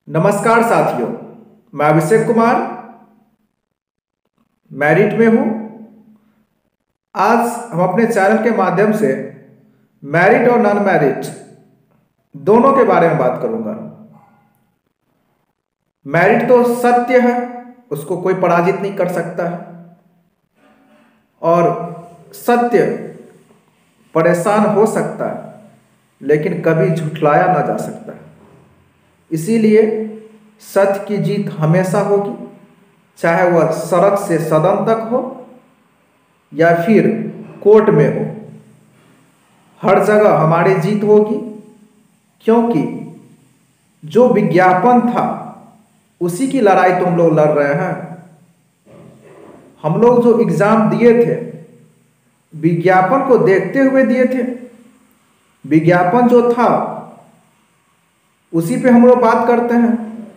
नमस्कार साथियों, मैं अभिषेक कुमार मैरिट में हूं। आज हम अपने चैनल के माध्यम से मैरिट और नॉन मैरिट दोनों के बारे में बात करूंगा। मैरिट तो सत्य है, उसको कोई पराजित नहीं कर सकता है और सत्य परेशान हो सकता है लेकिन कभी झुठलाया ना जा सकता है। इसीलिए सत्य की जीत हमेशा होगी, चाहे वह सड़क से सदन तक हो या फिर कोर्ट में हो। हर जगह हमारी जीत होगी, क्योंकि जो विज्ञापन था उसी की लड़ाई तो हम लोग लड़ रहे हैं। हम लोग जो एग्जाम दिए थे विज्ञापन को देखते हुए दिए थे। विज्ञापन जो था उसी पे हम लोग बात करते हैं।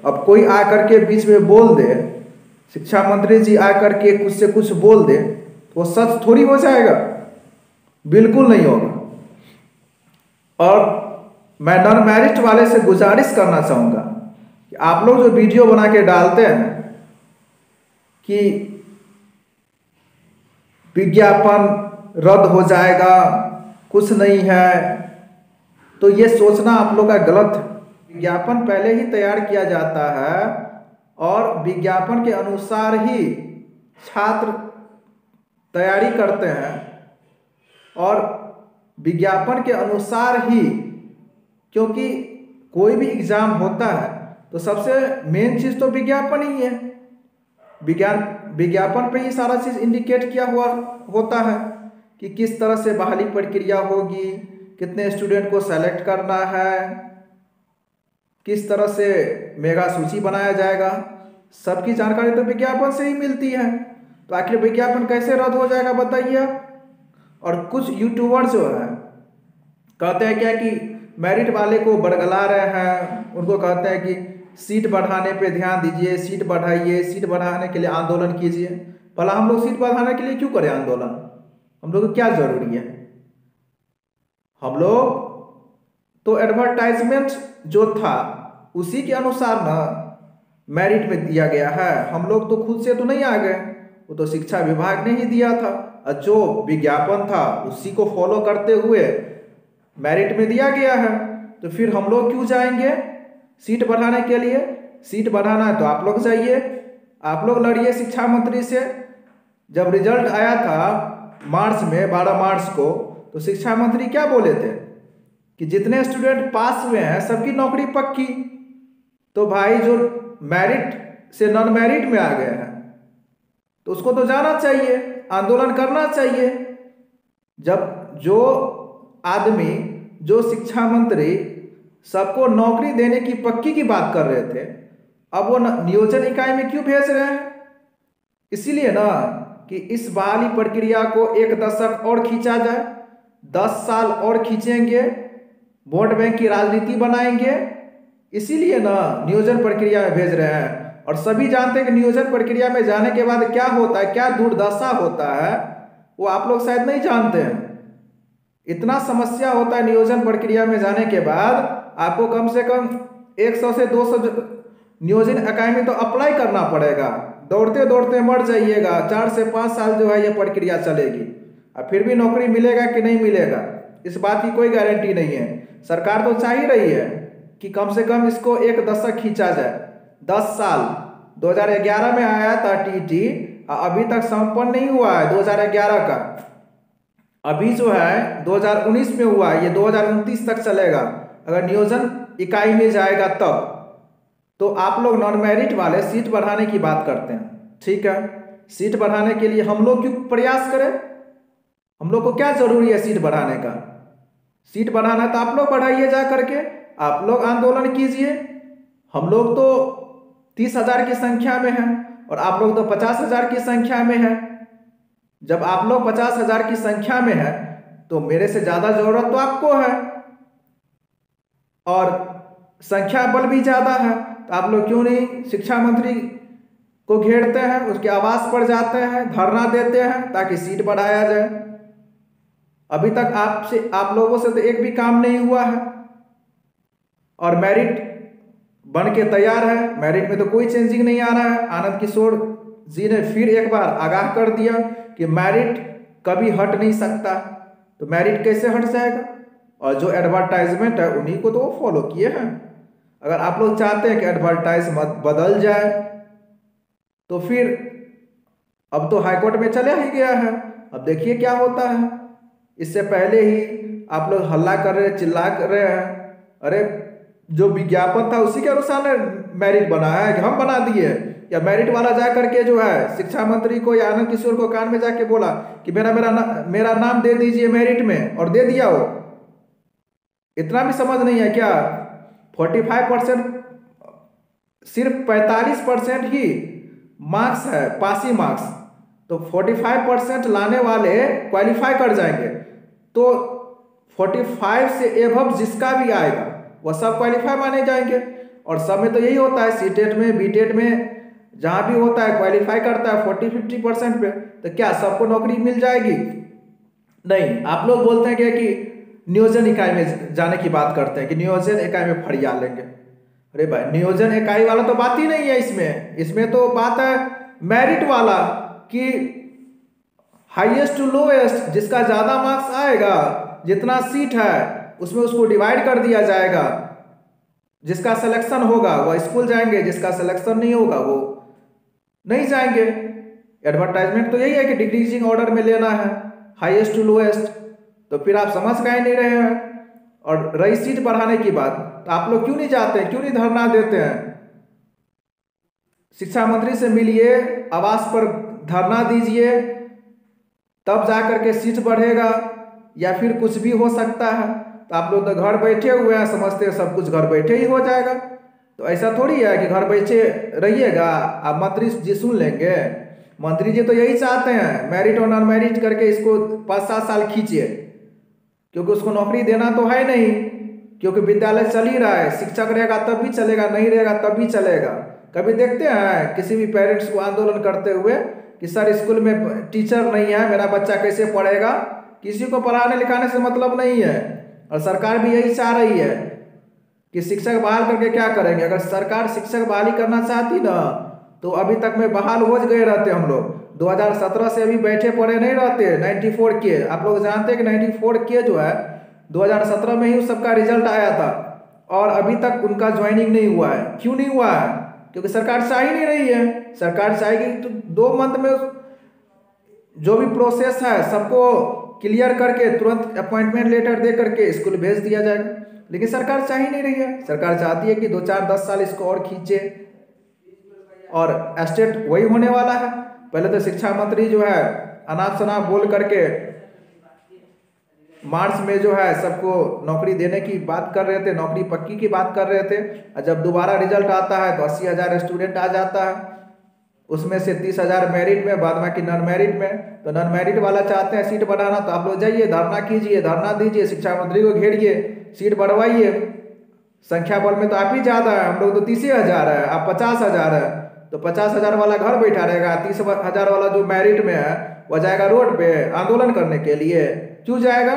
अब कोई आकर के बीच में बोल दे, शिक्षा मंत्री जी आकर के कुछ से कुछ बोल दे तो सच थोड़ी हो जाएगा, बिल्कुल नहीं होगा। और मैं नॉन मैरिट वाले से गुजारिश करना चाहूँगा कि आप लोग जो वीडियो बना के डालते हैं कि विज्ञापन रद्द हो जाएगा, कुछ नहीं है, तो ये सोचना आप लोग का गलत है। विज्ञापन पहले ही तैयार किया जाता है और विज्ञापन के अनुसार ही छात्र तैयारी करते हैं और विज्ञापन के अनुसार ही, क्योंकि कोई भी एग्जाम होता है तो सबसे मेन चीज़ तो विज्ञापन ही है। विज्ञापन पे ही सारा चीज़ इंडिकेट किया हुआ होता है कि किस तरह से बहाली प्रक्रिया होगी, कितने स्टूडेंट को सेलेक्ट करना है, किस तरह से मेगा सूची बनाया जाएगा। सबकी जानकारी तो विज्ञापन से ही मिलती है। तो आखिर विज्ञापन कैसे रद्द हो जाएगा बताइए। और कुछ यूट्यूबर जो है कहते हैं क्या कि मैरिट वाले को बरगला रहे हैं, उनको कहते हैं कि सीट बढ़ाने पे ध्यान दीजिए, सीट बढ़ाइए, सीट बढ़ाने के लिए आंदोलन कीजिए। भला हम लोग सीट बढ़ाने के लिए क्यों करें आंदोलन? हम लोग को क्या जरूरी है? हम लोग तो एडवर्टाइजमेंट जो था उसी के अनुसार ना मेरिट में दिया गया है। हम लोग तो खुद से तो नहीं आ गए, वो तो शिक्षा विभाग ने ही दिया था और जो विज्ञापन था उसी को फॉलो करते हुए मेरिट में दिया गया है। तो फिर हम लोग क्यों जाएंगे सीट बढ़ाने के लिए? सीट बढ़ाना है तो आप लोग जाइए, आप लोग लड़िए शिक्षा मंत्री से। जब रिजल्ट आया था मार्च में, 12 मार्च को, तो शिक्षा मंत्री क्या बोले थे कि जितने स्टूडेंट पास हुए हैं सबकी नौकरी पक्की। तो भाई जो मेरिट से नॉन मेरिट में आ गए हैं तो उसको तो जाना चाहिए, आंदोलन करना चाहिए। जब जो आदमी, जो शिक्षा मंत्री सबको नौकरी देने की पक्की की बात कर रहे थे, अब वो नियोजन इकाई में क्यों भेज रहे हैं? इसीलिए ना कि इस बहाली प्रक्रिया को 1 दशक और खींचा जाए, 10 साल और खींचेंगे, वोट बैंक की राजनीति बनाएंगे। इसीलिए ना नियोजन प्रक्रिया में भेज रहे हैं। और सभी जानते हैं कि नियोजन प्रक्रिया में जाने के बाद क्या होता है, क्या दुर्दशा होता है, वो आप लोग शायद नहीं जानते हैं। इतना समस्या होता है नियोजन प्रक्रिया में जाने के बाद, आपको कम से कम 100 से 200 नियोजन इकाई तो अप्लाई करना पड़ेगा। दौड़ते दौड़ते मर जाइएगा, 4 से 5 साल जो है ये प्रक्रिया चलेगी और फिर भी नौकरी मिलेगा कि नहीं मिलेगा इस बात की कोई गारंटी नहीं है। सरकार तो चाह ही रही है कि कम से कम इसको 1 दशक खींचा जाए, 10 साल। 2011 में आया था टीटी, अभी तक संपन्न नहीं हुआ है 2011 का। अभी जो है 2019 में हुआ है, ये 2029 तक चलेगा अगर नियोजन इकाई में जाएगा तब। तो आप लोग नॉन मेरिट वाले सीट बढ़ाने की बात करते हैं, ठीक है। सीट बढ़ाने के लिए हम लोग क्यों प्रयास करें? हम लोग को क्या जरूरी है सीट बढ़ाने का? सीट बढ़ाना तो आप लोग बढ़ाइए, जा करके आप लोग आंदोलन कीजिए। हम लोग तो 30,000 की संख्या में हैं और आप लोग तो 50,000 की संख्या में हैं। जब आप लोग 50,000 की संख्या में है तो मेरे से ज्यादा जरूरत तो आपको है और संख्या बल भी ज्यादा है। तो आप लोग क्यों नहीं शिक्षा मंत्री को घेरते हैं, उसके आवास पर जाते हैं, धरना देते हैं ताकि सीट बढ़ाया जाए? अभी तक आप लोगों से तो एक भी काम नहीं हुआ है। और मेरिट बन के तैयार है। मेरिट में तो कोई चेंजिंग नहीं आ रहा है। आनंद किशोर जी ने फिर एक बार आगाह कर दिया कि मेरिट कभी हट नहीं सकता। तो मेरिट कैसे हट जाएगा? और जो एडवर्टाइजमेंट है उन्हीं को तो वो फॉलो किए हैं। अगर आप लोग चाहते हैं कि एडवर्टाइज मत बदल जाए तो फिर अब तो हाईकोर्ट में चला ही गया है, अब देखिए क्या होता है। इससे पहले ही आप लोग हल्ला कर रहे हैं, चिल्ला कर रहे हैं, अरे जो विज्ञापन था उसी के अनुसार मेरिट बना है कि हम बना दिए, या मेरिट वाला जा करके जो है शिक्षा मंत्री को या आनंद किशोर को कान में जाके बोला कि मेरा नाम दे दीजिए मेरिट में, और दे दिया हो। इतना भी समझ नहीं है क्या? 45%, सिर्फ 45% ही मार्क्स है पासिंग मार्क्स, तो 45% लाने वाले क्वालिफाई कर जाएंगे, तो 45 से एबव जिसका भी आएगा वह सब क्वालिफाई माने जाएंगे। और सब में तो यही होता है, सीटेट में बीटेट में जहां भी होता है क्वालिफाई करता है 40-50% पे, तो क्या सबको नौकरी मिल जाएगी? नहीं। आप लोग बोलते हैं कि नियोजन इकाई में जाने की बात करते हैं कि नियोजन इकाई में फरिया लेंगे। अरे भाई, नियोजन इकाई वाला तो बात ही नहीं है इसमें तो बात है मेरिट वाला कि हाईएस्ट टू लोएस्ट, जिसका ज्यादा मार्क्स आएगा, जितना सीट है उसमें उसको डिवाइड कर दिया जाएगा। जिसका सिलेक्शन होगा वह स्कूल जाएंगे, जिसका सिलेक्शन नहीं होगा वो नहीं जाएंगे। एडवर्टाइजमेंट तो यही है कि डिक्रीजिंग ऑर्डर में लेना है, हाईएस्ट टू लोएस्ट। तो फिर आप समझ कहीं नहीं रहे हैं। और रही सीट बढ़ाने की बात, तो आप लोग क्यों नहीं जाते, क्यों नहीं धरना देते हैं? शिक्षा मंत्री से मिलिए, आवास पर धरना दीजिए, तब जाकर के सीट बढ़ेगा, या फिर कुछ भी हो सकता है। तो आप लोग तो घर बैठे हुए हैं, समझते हैं सब कुछ घर बैठे ही हो जाएगा। तो ऐसा थोड़ी है कि घर बैठे रहिएगा, आप मंत्री जी सुन लेंगे। मंत्री जी तो यही चाहते हैं मेरिट और नॉन मेरिट करके इसको 5-7 साल खींचिए, क्योंकि उसको नौकरी देना तो है नहीं, क्योंकि विद्यालय चल ही रहा है। शिक्षक रहेगा तब भी चलेगा, नहीं रहेगा तब भी चलेगा। कभी देखते हैं किसी भी पेरेंट्स को आंदोलन करते हुए कि सर स्कूल में टीचर नहीं है, मेरा बच्चा कैसे पढ़ेगा? किसी को पढ़ाने लिखाने से मतलब नहीं है। और सरकार भी यही चाह रही है कि शिक्षक बहाल करके क्या करेंगे। अगर सरकार शिक्षक बहाली करना चाहती ना तो अभी तक में बहाल हो गए रहते हम लोग। 2017 से अभी बैठे पड़े नहीं रहते। 94 के, आप लोग जानते हैं कि 94 के जो है 2017 में ही उस सबका रिजल्ट आया था, और अभी तक उनका ज्वाइनिंग नहीं हुआ है। क्यों नहीं हुआ है? क्योंकि सरकार चाह ही नहीं रही है। सरकार चाहेगी तो 2 मंथ में जो भी प्रोसेस है सबको क्लियर करके तुरंत अपॉइंटमेंट लेटर दे करके स्कूल भेज दिया जाएगा, लेकिन सरकार चाह ही नहीं रही है। सरकार चाहती है कि 2-4-10 साल इसको और खींचे, और एस्टेट वही होने वाला है। पहले तो शिक्षा मंत्री जो है अनाप शनाप बोल करके मार्च में जो है सबको नौकरी देने की बात कर रहे थे, नौकरी पक्की की बात कर रहे थे, और जब दोबारा रिजल्ट आता है तो 80,000 स्टूडेंट आ जाता है, उसमें से 30,000 मेरिट में, बाद बाकी नॉन मेरिट में। तो नॉन मेरिट वाला चाहते हैं सीट बढ़ाना, तो आप लोग जाइए धरना कीजिए, धरना दीजिए, शिक्षा मंत्री को घेरिए, सीट बढ़वाइए। संख्या बल में तो आप ही ज़्यादा है, हम लोग तो 30,000 है, आप 50,000 है, तो 50,000 वाला घर बैठा रहेगा, 30,000 वाला जो मेरिट में है वह जाएगा रोड पे आंदोलन करने के लिए। क्यों जाएगा?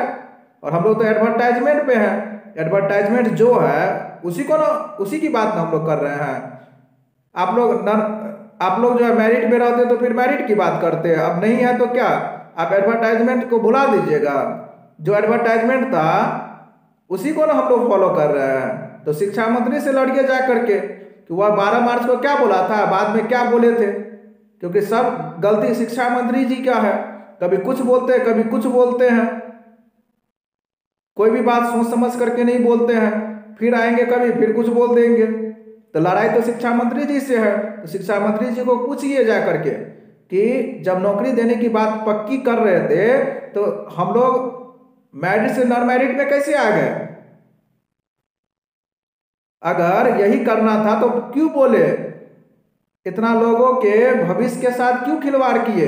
और हम लोग तो एडवर्टाइजमेंट पे हैं। एडवर्टाइजमेंट जो है उसी की बात हम लोग कर रहे हैं। आप लोग जो है मेरिट में रहते तो फिर मेरिट की बात करते हैं, अब नहीं है तो क्या, आप एडवर्टाइजमेंट को भुला दीजिएगा। जो एडवर्टाइजमेंट था उसी को ना हम लोग फॉलो कर रहे हैं। तो शिक्षा मंत्री से लड़िए जा करके कि वह 12 मार्च को क्या बोला था, बाद में क्या बोले थे, क्योंकि सब गलती शिक्षा मंत्री जी का है। कभी कुछ बोलते हैं, कभी कुछ बोलते हैं, कोई भी बात सोच समझ करके नहीं बोलते हैं, फिर आएंगे कभी फिर कुछ बोल देंगे। तो लड़ाई तो शिक्षा मंत्री जी से है। तो शिक्षा मंत्री जी को पूछिए जा करके कि जब नौकरी देने की बात पक्की कर रहे थे तो हम लोग मेरिट से नॉन मेरिट में कैसे आ गए? अगर यही करना था तो क्यों बोले? इतना लोगों के भविष्य के साथ क्यों खिलवाड़ किए?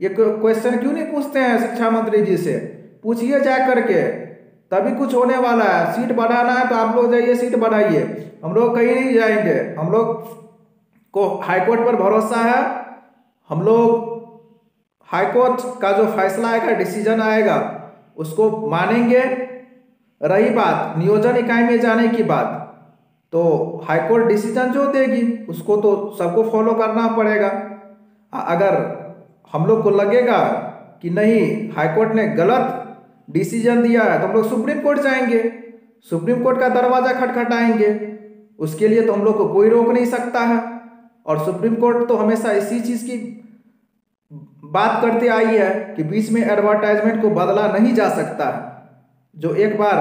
ये क्वेश्चन क्यों नहीं पूछते हैं शिक्षा मंत्री जी से? पूछिए जा करके, तभी कुछ होने वाला है। सीट बढ़ाना है तो आप लोग जाइए सीट बढ़ाइए, हम लोग कहीं नहीं जाएंगे। हम लोग को हाईकोर्ट पर भरोसा है। हम लोग हाईकोर्ट का जो फैसला आएगा, डिसीजन आएगा, उसको मानेंगे। रही बात नियोजन इकाई में जाने की बात, तो हाईकोर्ट डिसीजन जो देगी उसको तो सबको फॉलो करना पड़ेगा। अगर हम लोग को लगेगा कि नहीं हाईकोर्ट ने गलत डिसीजन दिया है तो हम लोग सुप्रीम कोर्ट जाएंगे, सुप्रीम कोर्ट का दरवाजा खटखटाएंगे। उसके लिए तो हम लोग को कोई रोक नहीं सकता है। और सुप्रीम कोर्ट तो हमेशा इसी चीज की बात करते आई है कि बीच में एडवर्टाइजमेंट को बदला नहीं जा सकता है। जो एक बार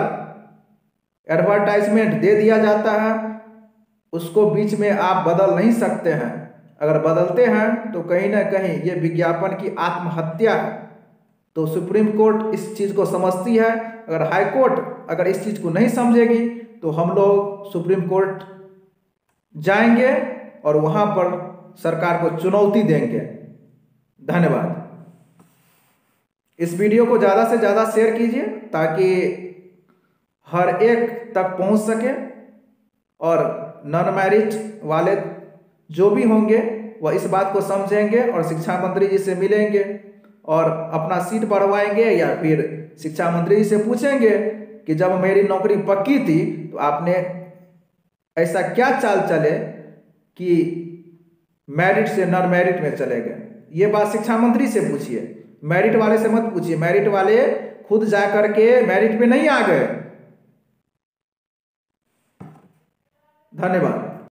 एडवर्टाइजमेंट दे दिया जाता है उसको बीच में आप बदल नहीं सकते हैं। अगर बदलते हैं तो कहीं ना कहीं ये विज्ञापन की आत्महत्या है। तो सुप्रीम कोर्ट इस चीज को समझती है। अगर हाई कोर्ट अगर इस चीज को नहीं समझेगी तो हम लोग सुप्रीम कोर्ट जाएंगे और वहां पर सरकार को चुनौती देंगे। धन्यवाद। इस वीडियो को ज़्यादा से ज़्यादा शेयर कीजिए ताकि हर एक तक पहुंच सके और नॉन मैरिट वाले जो भी होंगे वह इस बात को समझेंगे और शिक्षा मंत्री जी से मिलेंगे और अपना सीट बढ़वाएंगे या फिर शिक्षा मंत्री जी से पूछेंगे कि जब मेरी नौकरी पक्की थी तो आपने ऐसा क्या चाल चले कि मैरिट से नॉन मैरिट में चले गए। ये बात शिक्षा मंत्री से पूछिए, मैरिट वाले से मत पूछिए। मैरिट वाले खुद जा करके मैरिट पे नहीं आ गए। धन्यवाद।